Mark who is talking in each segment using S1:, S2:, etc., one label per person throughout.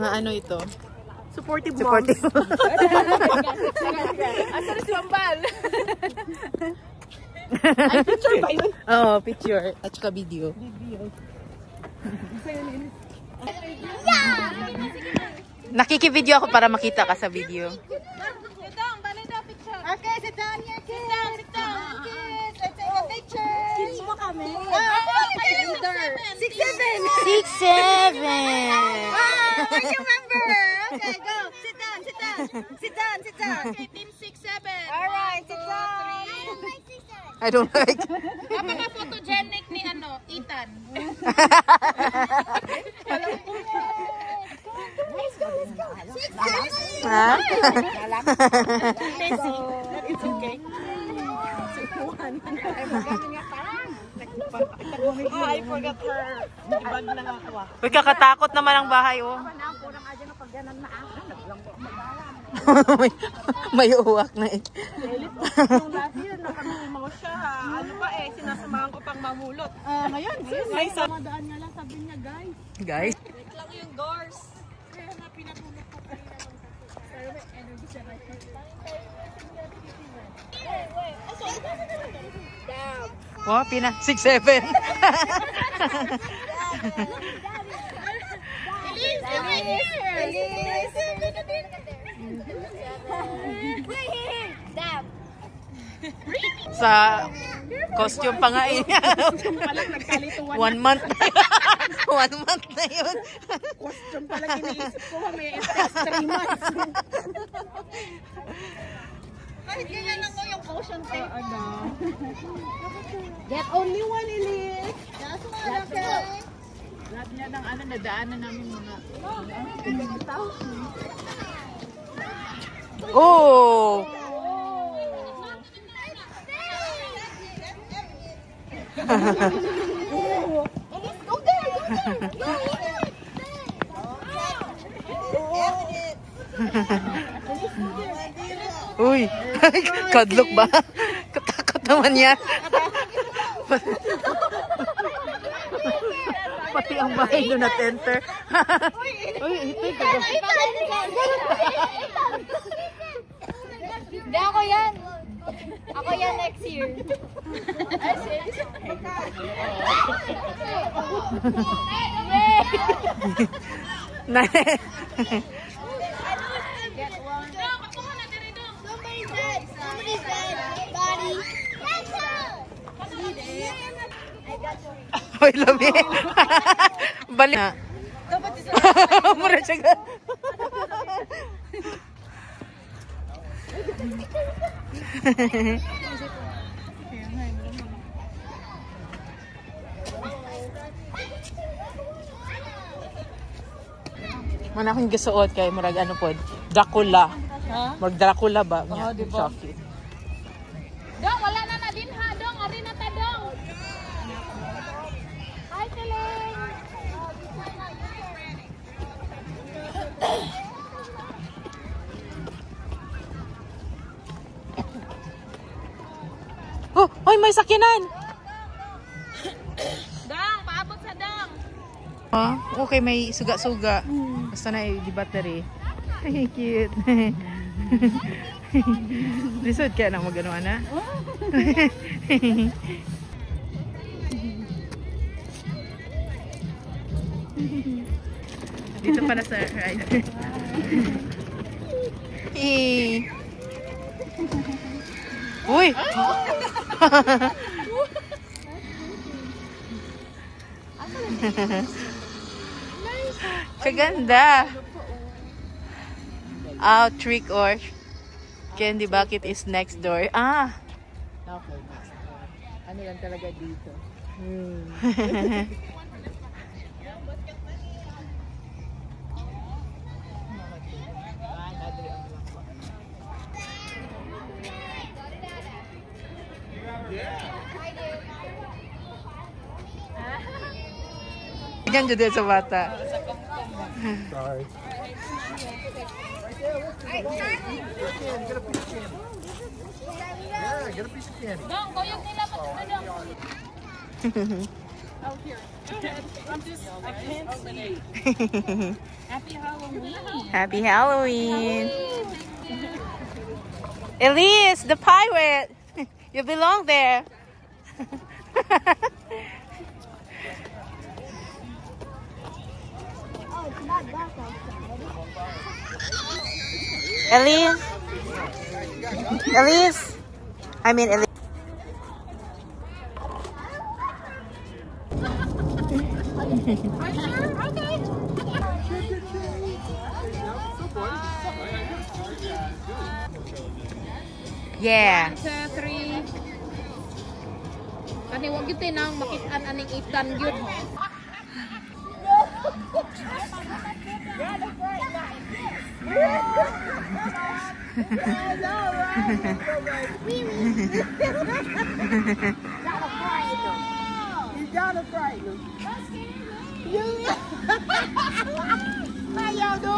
S1: Ano ito?
S2: Supportive moms.
S1: Asa na si Wambal?
S2: Ay, picture ba yun?
S1: Oo, picture. At saka video. Nakiki-video ako para makita ka sa video.
S2: Okay, sit down here, kids. Sit down, kids. Let's take a picture. Kids mo kami. 6'7".
S1: 6'7".
S2: Wow, I remember. Okay, go. Sit down, sit down. Sit down, sit down.
S3: Okay, team 6'7".
S2: All right, sit down.
S1: I don't like.
S3: Napaka-photogenic ni Ethan.
S2: Let's go, let's go.
S1: Ha?
S2: It's okay. I forgot her. Ibag na nga ako.
S1: Uy, kakatakot naman ang bahay, oh. may uwak na eh.
S2: Yung last year, nakamimo siya. Ano pa eh, sinasamahan ko pang mamulot. Ngayon, guys. Madaan nga lang, sabi niya, guys.
S1: Guys?
S2: Wait lang yung doors. Kaya nga pinatulog ko pa rin naman. Pero may energy siya right here.
S1: Oh, 6'7". Sa costume pa nga eh. 1 month na yun. 1 month na yun.
S2: Costume pala iniisip ko, may test 3 months. Kahit ganyan lang ko yung caution tape. Get only one, Elise. That's one, okay.
S3: Lahat niya ng nadaanan namin mga.
S1: Oh!
S2: Elise, go there, go there.
S1: Uy! Kadlok ba? Katakot naman yan. Pati ang bahay doon at enter. Uy, ito yung kagat.
S4: Hindi ako yan. Ako yan next year.
S2: Somebody's dead. Body.
S1: Uy, lami. Balik na. Mura siya ka. Mana akong gasuot kay murag ano po, Dracula.
S2: Ha?
S1: Murag Dracula ba?
S2: Oo, di ba?
S1: Chocolate.
S3: Dong, wala na din ha, Dong. Ari na ta, Dong.
S4: Hi, Celine!
S1: Oh, oy, may sakyanan.
S3: Dong, paabot sa Dong.
S1: Ah, okay, may suga-suga. Basta na di battery. Ay, cute. Lisod kaya na magano ana. Dito para sa ride. Uy! Kaganda. Trick or candy bucket is next door. Ah.
S2: Okay. Ano lang talaga dito?
S1: Diyan dyan sa bata.
S5: Sorry. Get a piece of candy. Yeah, get a piece of candy.
S3: Dong, kuyog nila mo na, Dong.
S2: Oh, here. I'm just, I can't see.
S3: Happy
S1: Happy Halloween. Elise, the pirate. You belong there. Elise. Elise. I mean Elise. Yeah.
S3: 1, 2, 3. Kani wag gyud tinang makit-an aning itan gyud.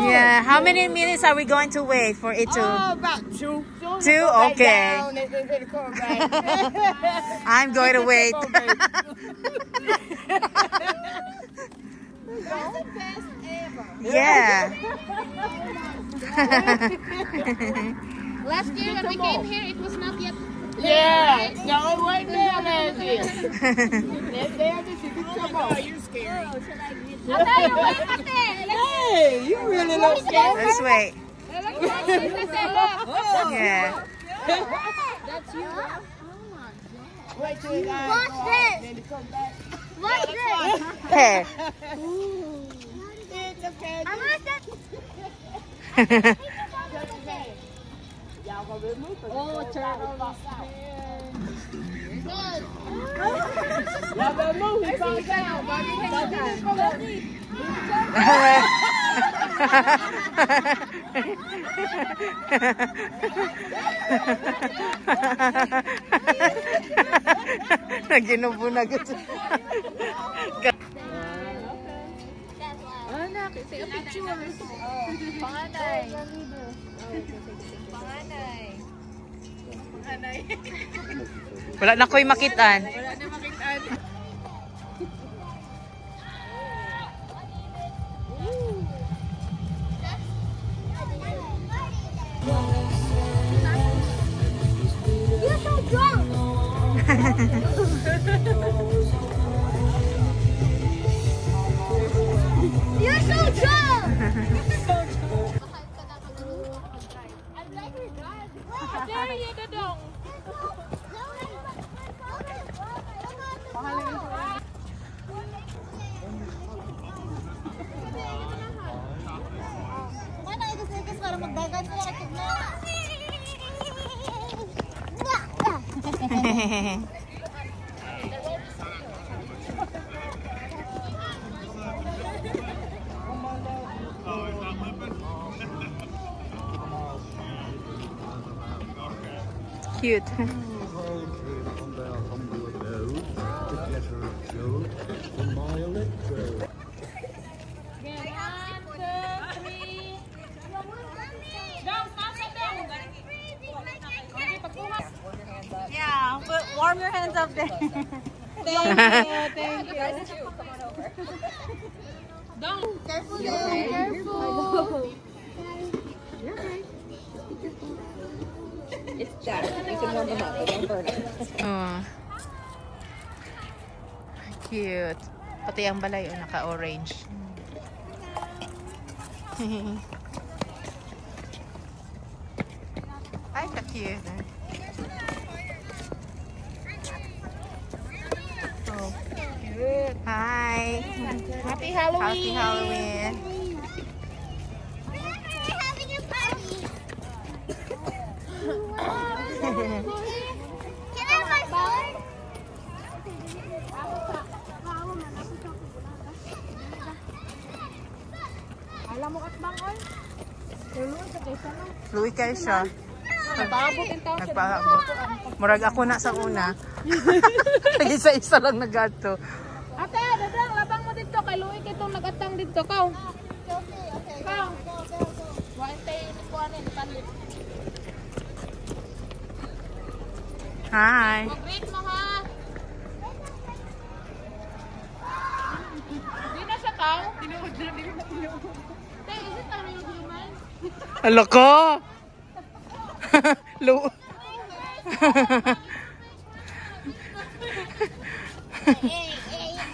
S1: Yeah. How many minutes are we going to wait for it to?
S2: About 2.
S1: 2? Okay. I'm going to wait. Yeah.
S3: Last year when we came here, it was not yet.
S2: Yeah, no, right there, last year. You're scary. Hey, you really look scary.
S1: Let's wait. Yeah.
S3: That's you.
S2: Wait till you guys
S4: Watch
S2: go out,
S4: this.
S2: then you come back.
S4: Watch this.
S1: Hey.
S4: I'm gonna set.
S2: Y'all gonna be moving.
S3: Oh, turn on the
S2: Y'all better move. He comes down, baby.
S1: Naginubo na kasi.
S3: Take a picture.
S4: Panganay.
S1: Wala na ko'y makitaan.
S4: You're so drunk. You're so drunk. I'm like your dad.
S3: There you dodong.
S4: Mana itu sih para magdagan sa rakit na.
S1: Cute.
S2: Yeah, but warm your hands up there. Thank you.
S4: Careful, careful.
S1: Oh. Cute. Pati ang balay naka-orange. Ay, ka-cute. Oh. Cute. Hi.
S3: Happy Halloween.
S1: Happy Halloween.
S4: We're having a party. Can I have my phone?
S3: Alam mo katbang oy. Tulungan sa kaysa na.
S1: Luwi kayo siya.
S3: Nagpaabot yung tao
S1: Nagpaabot. Murag ako na sa una. Isa-isa lang nagato.
S3: Ate, dadang, labang mo dito. Kay Louie kitong nagatang dito. Kau. Kau. Wante, ikuanin. Palit.
S1: Hi.
S3: Mag-greet mo ha. Di na siya kau. Tinuod na. Di na tinuod.
S1: Hala ka! Lu...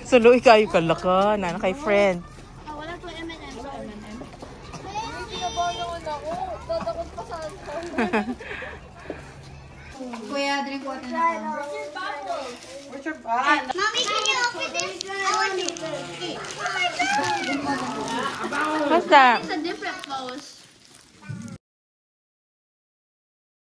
S1: Suluy kayo kalaka na kay friend.
S4: Wala po M&M.
S3: Kuya, drink water na ka.
S4: Mommy, can you open this? I want it.
S1: What's that?
S3: It's a different pose.